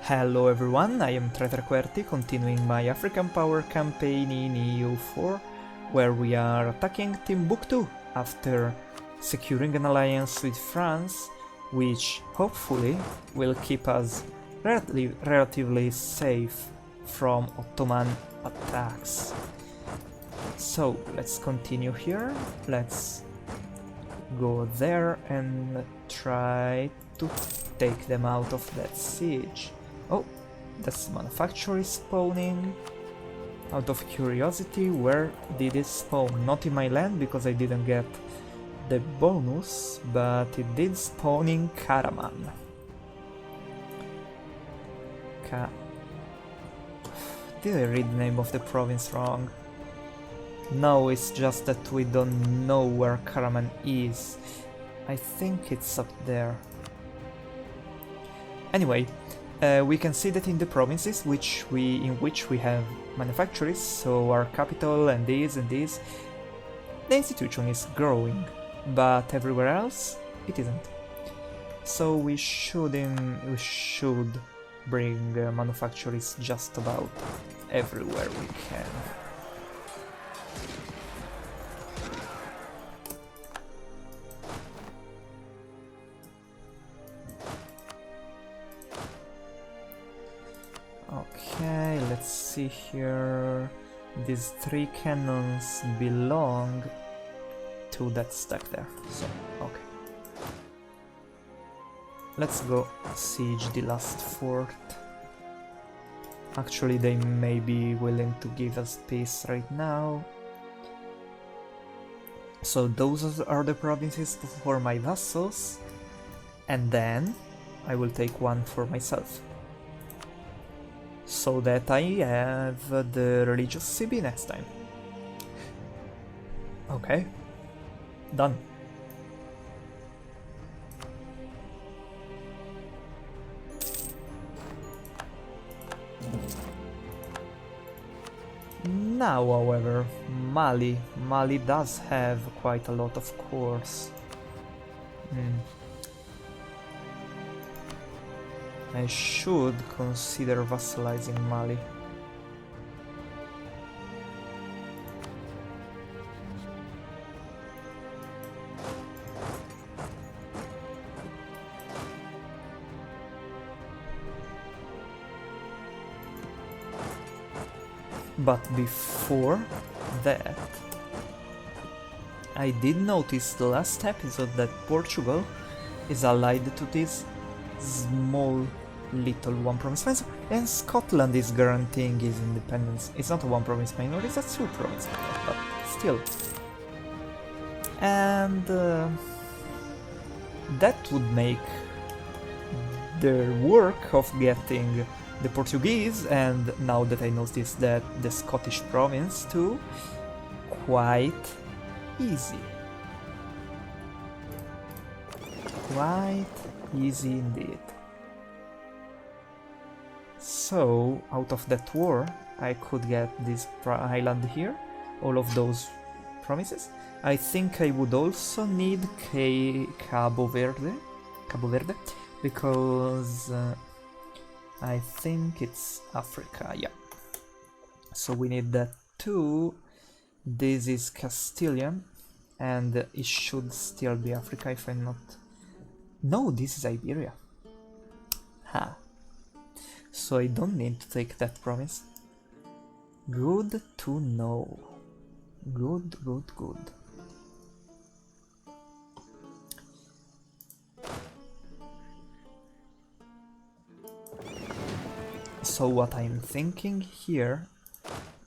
Hello everyone, I am QWERTY, continuing my African Power campaign in EU4, where we are attacking Timbuktu after securing an alliance with France, which hopefully will keep us relatively safe from Ottoman attacks. So let's continue here, let's go there and try to take them out of that siege. Oh, that's manufactory spawning. Out of curiosity, where did it spawn? Not in my land because I didn't get the bonus, but it did spawn in Karaman. Did I read the name of the province wrong? No, it's just that we don't know where Karaman is. I think it's up there. Anyway, we can see that in the provinces in which we have manufactories, so our capital and this, the institution is growing, but everywhere else it isn't. So we should bring manufactories just about everywhere we can. Okay, let's see here. These 3 cannons belong to that stack there, so okay. Let's go siege the last fort. Actually, they may be willing to give us peace right now. So those are the provinces for my vassals, and then I will take one for myself, so that I have the religious CB next time. Okay, done. Now, however, Mali does have quite a lot of cores. I should consider vassalizing Mali. But before that, I did notice the last episode that Portugal is allied to this small little one province minor, and Scotland is guaranteeing his independence. It's not a one province minor, it's a 2 province minor, but still. And that would make the work of getting the Portuguese, and now that I notice that the Scottish province too, quite easy. Quite easy indeed. So, out of that war, I could get this island here, all of those provinces. I think I would also need Cabo Verde, because I think it's Africa, yeah. So we need that too. This is Castilian, and it should still be Africa if I'm not... No, this is Iberia. Ha. So I don't need to take that province. Good to know. Good. So what I'm thinking here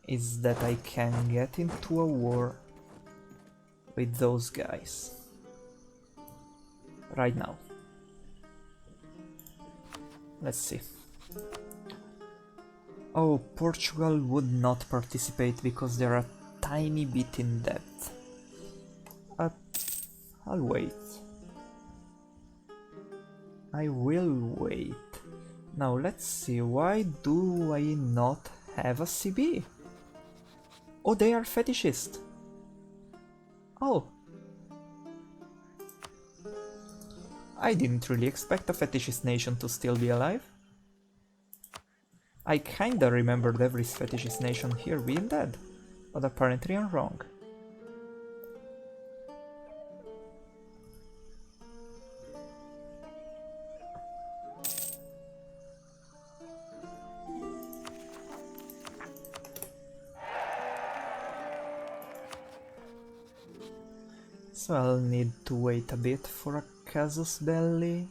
is that I can get into a war with those guys right now. Let's see. Oh, Portugal would not participate because they're a tiny bit in debt. I'll wait. I will wait. Now let's see, why do I not have a CB? Oh, they are fetishist. Oh. I didn't really expect a fetishist nation to still be alive. I kinda remembered every fetishist nation here being dead, but apparently I'm wrong. So I'll need to wait a bit for a casus belli.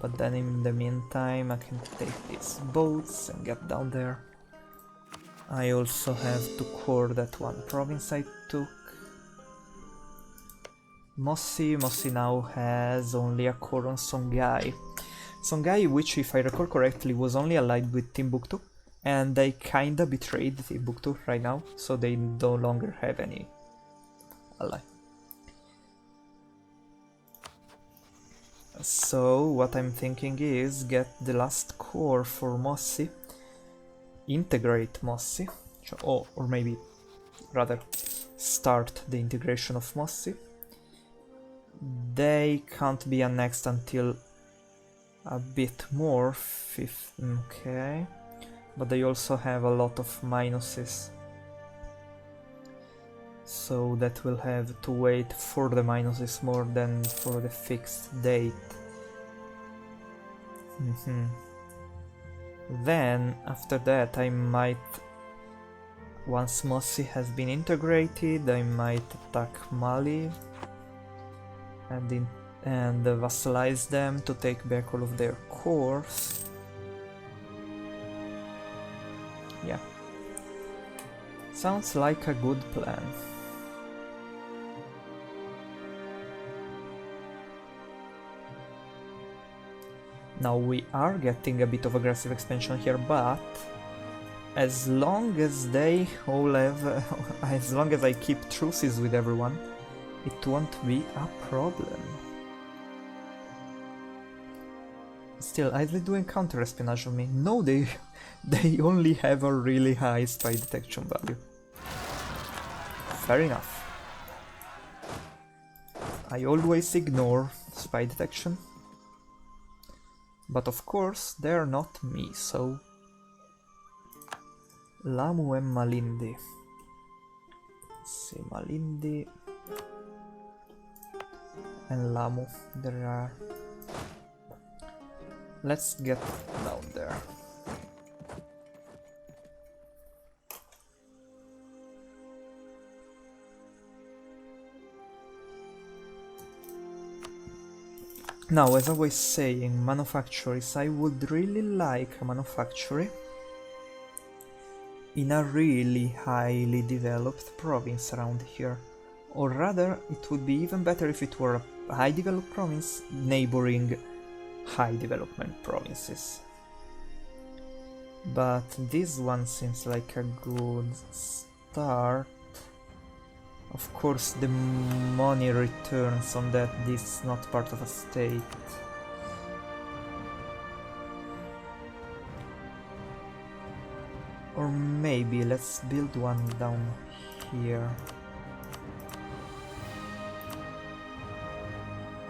But then in the meantime I can take these boats and get down there. I also have to core that one province I took. Mossi now has only a core on Songhai. Songhai, which if I recall correctly was only allied with Timbuktu, and they kinda betrayed Timbuktu right now, so they no longer have any ally. So what I'm thinking is get the last core for Mossi, integrate Mossi, or maybe rather start the integration of Mossi. They can't be annexed until a bit more, okay, but they also have a lot of minuses, so that will have to wait for the minuses more than for the fixed date. Then after that I might, once Mossi has been integrated, I might attack Mali and vassalize them to take back all of their cores. Yeah, sounds like a good plan. Now we are getting a bit of aggressive expansion here, but as long as they all have, as long as I keep truces with everyone, it won't be a problem. Still, are they doing counter-espionage on me? No, they only have a really high spy detection value. Fair enough. I always ignore spy detection. But of course, they're not me, so... Lamu and Malindi. Let's see, Malindi... and Lamu, there are... Let's get down there. Now, as I was saying, manufactories, I would really like a manufactory in a really highly developed province around here. Or rather, it would be even better if it were a high developed province neighboring high development provinces. But this one seems like a good start. Of course, the money returns on that, this is not part of a state. Or maybe let's build one down here.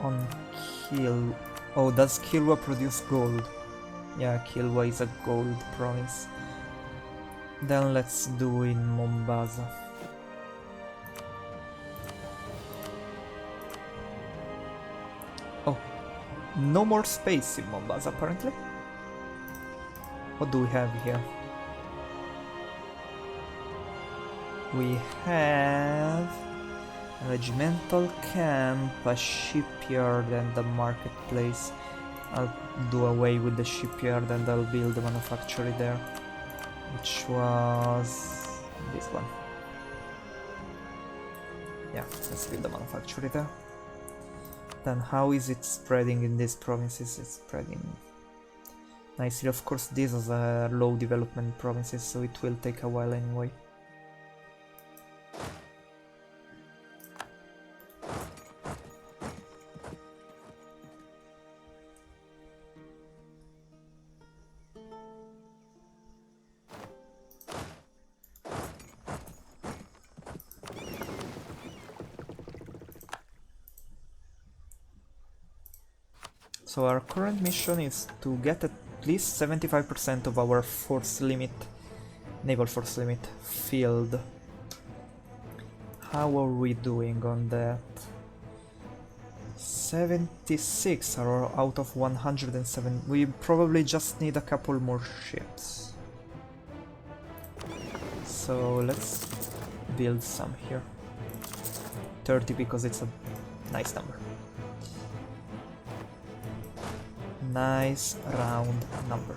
On Kil... Oh, does Kilwa produce gold? Yeah, Kilwa is a gold province. Then let's do in Mombasa. Oh, no more space in Mombasa apparently. What do we have here? We have a regimental camp, a shipyard and a marketplace. I'll do away with the shipyard and I'll build a manufactory there, which was this one. Yeah, let's build a manufactory there. Then how is it spreading in these provinces? It's spreading nicely. Of course, these are low development provinces, so it will take a while anyway. So our current mission is to get at least 75% of our force limit, naval force limit, filled. How are we doing on that? 76 are out of 107. We probably just need a couple more ships. So let's build some here. 30 because it's a nice number. Nice round number.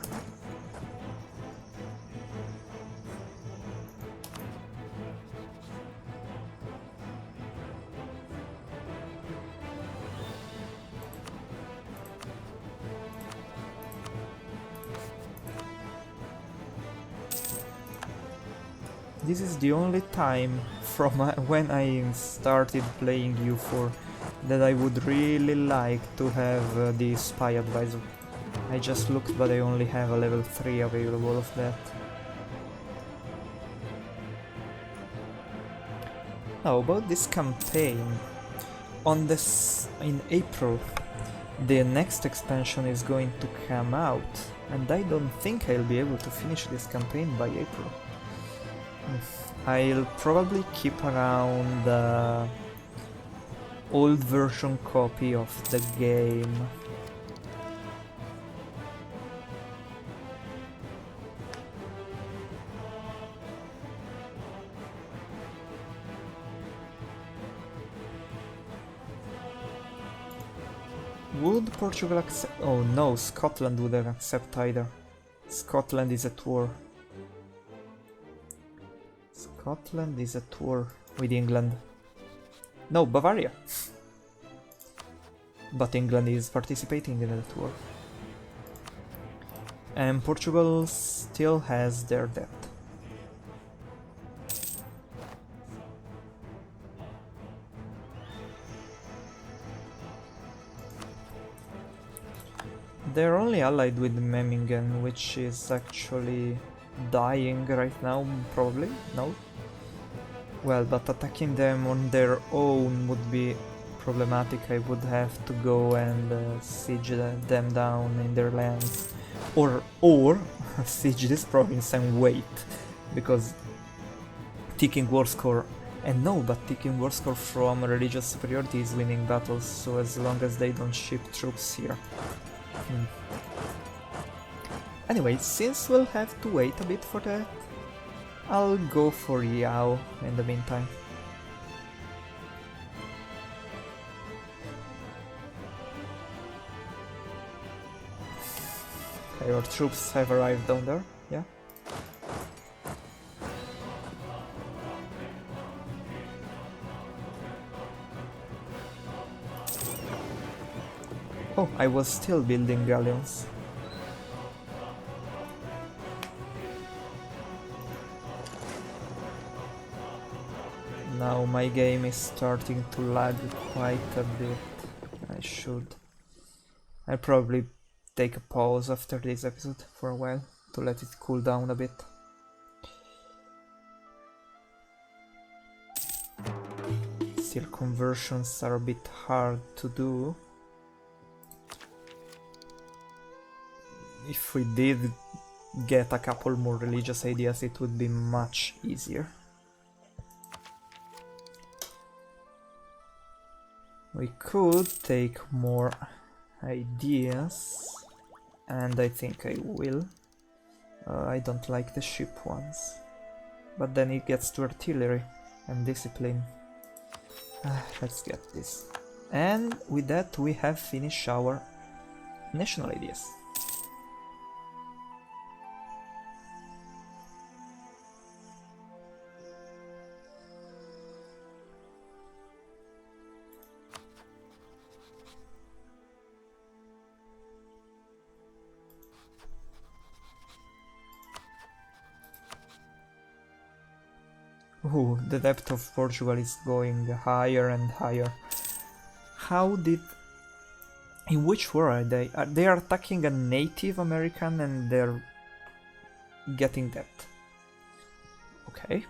This is the only time from when I started playing U4 that I would really like to have the spy advisor. I just looked, but I only have a level 3 available of that. Now about this campaign, in April the next expansion is going to come out, and I don't think I'll be able to finish this campaign by April. I'll probably keep around the old version copy of the game. Would Portugal accept? Oh no, Scotland wouldn't accept either. Scotland is at war. Scotland is at war with England. No, Bavaria. But England is participating in that war. And Portugal still has their debt. They're only allied with Memmingen, which is actually dying right now, probably? No? Well, but attacking them on their own would be problematic. I would have to go and siege them down in their lands. Or siege this province and wait, because ticking war score. And no, but ticking war score from religious superiority is winning battles, so as long as they don't ship troops here. Anyway, since we'll have to wait a bit for that, I'll go for Yao in the meantime. Okay, our troops have arrived down there, yeah? Oh, I was still building galleons. Now my game is starting to lag quite a bit. I'll probably take a pause after this episode for a while to let it cool down a bit. Still, conversions are a bit hard to do. If we did get a couple more religious ideas, it would be much easier. We could take more ideas, and I think I will. I don't like the ship ones, but then it gets to artillery and discipline. Let's get this. And with that we have finished our national ideas. Ooh, the depth of Portugal is going higher and higher. In which war are they? They are attacking a Native American and they're getting that. Okay.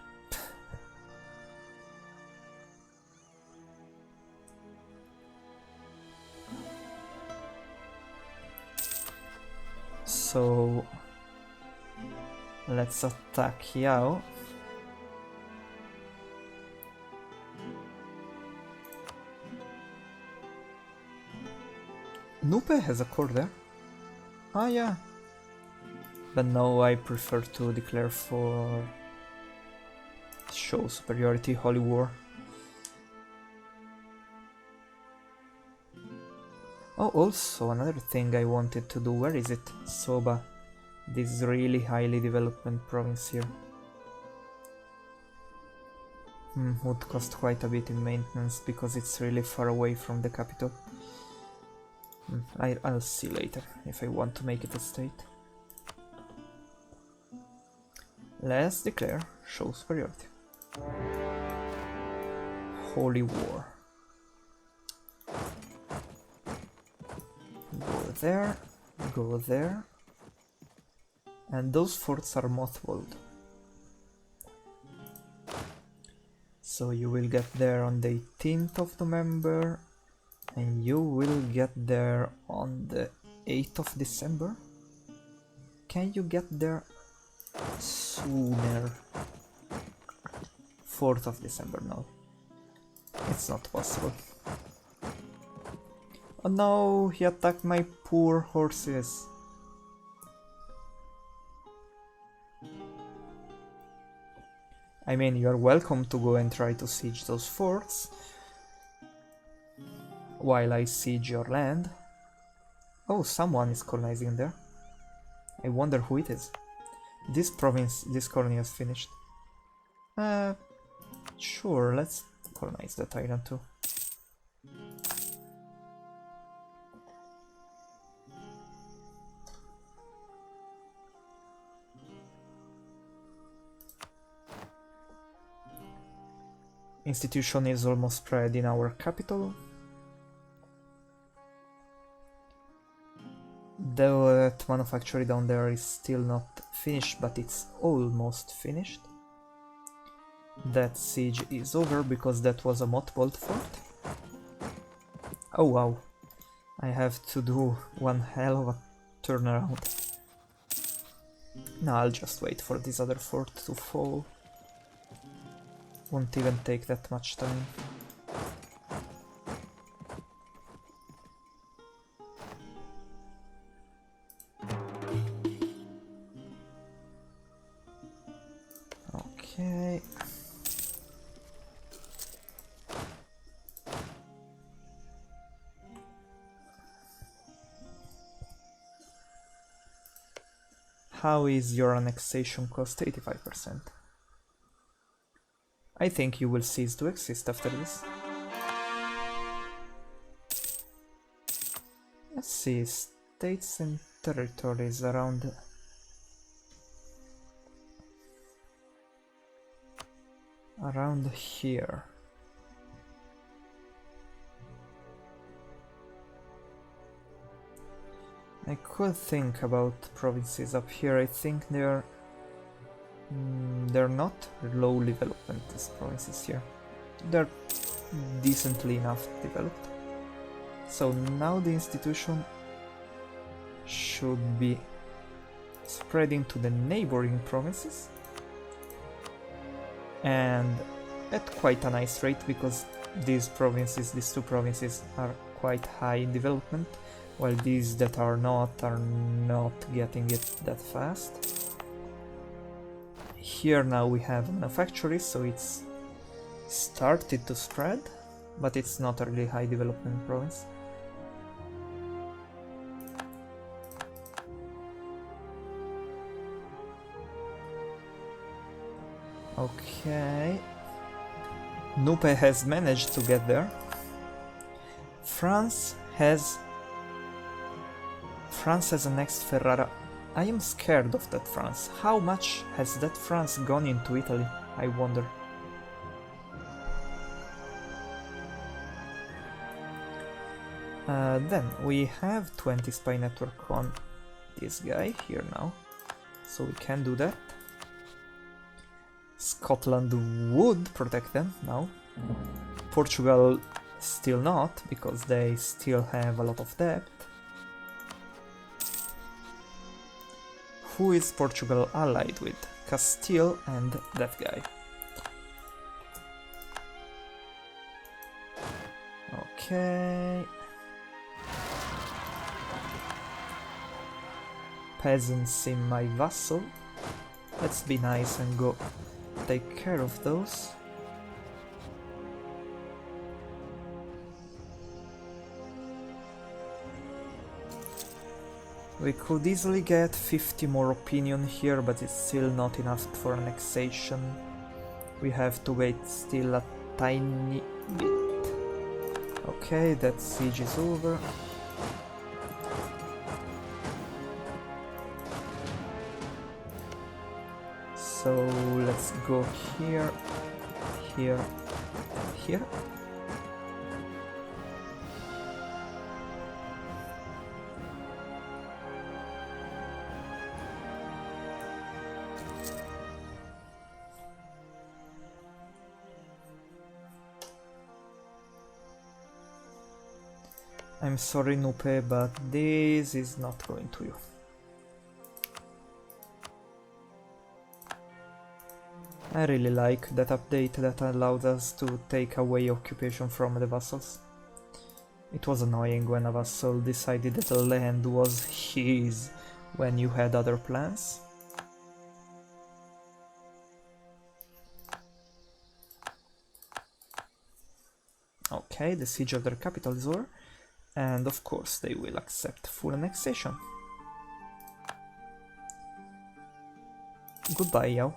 So let's attack Yao. Nupe has a core there. Ah, yeah. But no, I prefer to declare for show superiority, Holy War. Oh, also another thing I wanted to do. Where is it? Soba. This really highly development province here. Would cost quite a bit in maintenance because it's really far away from the capital. I'll see later if I want to make it a state. Let's declare show superiority. Holy War. Go there. And those forts are mothballed. So you will get there on the 18th of November. And you will get there on the 8th of December? Can you get there sooner? 4th of December, no. It's not possible. Oh no, he attacked my poor horses. I mean, you're welcome to go and try to siege those forts while I siege your land. Oh, someone is colonizing there. I wonder who it is. This province, this colony is finished. Sure, let's colonize that island too. Institution is almost spread in our capital. That manufactory down there is still not finished, but it's almost finished. That siege is over because that was a mothballed fort. Oh wow, I have to do one hell of a turnaround. No, I'll just wait for this other fort to fall. Won't even take that much time. Okay. How is your annexation cost? 85%. I think you will cease to exist after this. Let's see, states and territories around here. I could think about provinces up here. I think they're not low development, these provinces here. They're decently enough developed. So now the institution should be spreading to the neighboring provinces. And at quite a nice rate, because these two provinces are quite high in development, while these that are not getting it that fast. Here now we have manufactories, so it's started to spread, but it's not a really high development province. Okay. Nupe has managed to get there. France has annexed Ferrara. I am scared of that France. How much has that France gone into Italy? I wonder. Then we have 20 spy network on this guy here now, so we can do that. Scotland would protect them now. Portugal still not, because they still have a lot of debt. Who is Portugal allied with? Castile and that guy. Okay. Peasants in my vassal. Let's be nice and go take care of those. We could easily get 50 more opinion here, but it's still not enough for annexation. We have to wait still a tiny bit. Okay, that siege is over. So let's go here, here, here. I'm sorry, Nupe, but this is not going to you. I really like that update that allowed us to take away occupation from the vassals. It was annoying when a vassal decided that the land was his when you had other plans. Okay, the siege of their capital is over. And of course they will accept full annexation. Goodbye, Yao.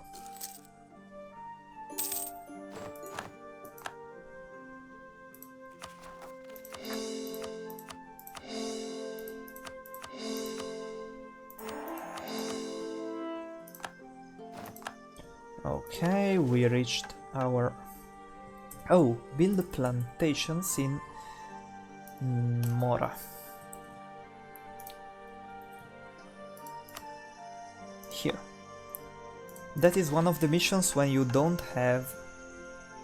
Okay, we reached our... Oh, build plantations in Mora. Here. That is one of the missions when you don't have...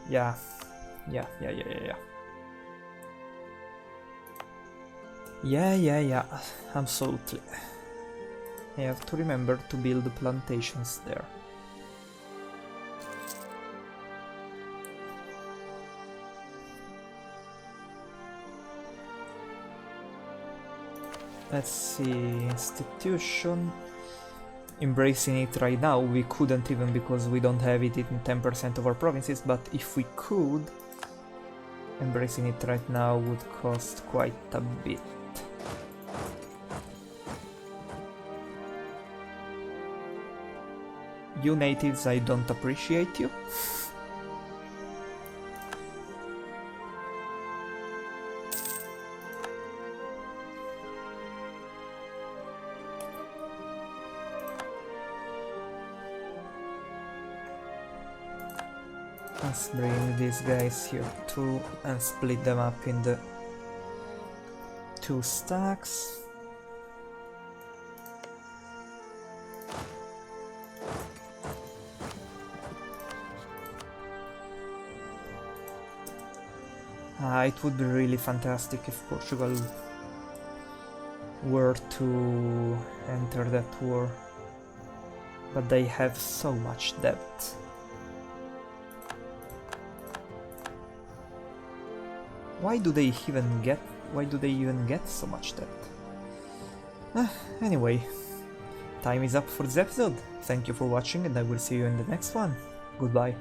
Yeah, absolutely. I have to remember to build plantations there. Let's see, institution. Embracing it right now, we couldn't even because we don't have it in 10% of our provinces, but if we could, embracing it right now would cost quite a bit. You natives, I don't appreciate you. Let's bring these guys here too and split them up in the 2 stacks. It would be really fantastic if Portugal were to enter that war, but they have so much debt. Why do they even get so much debt? Anyway, time is up for this episode. Thank you for watching and I will see you in the next one. Goodbye.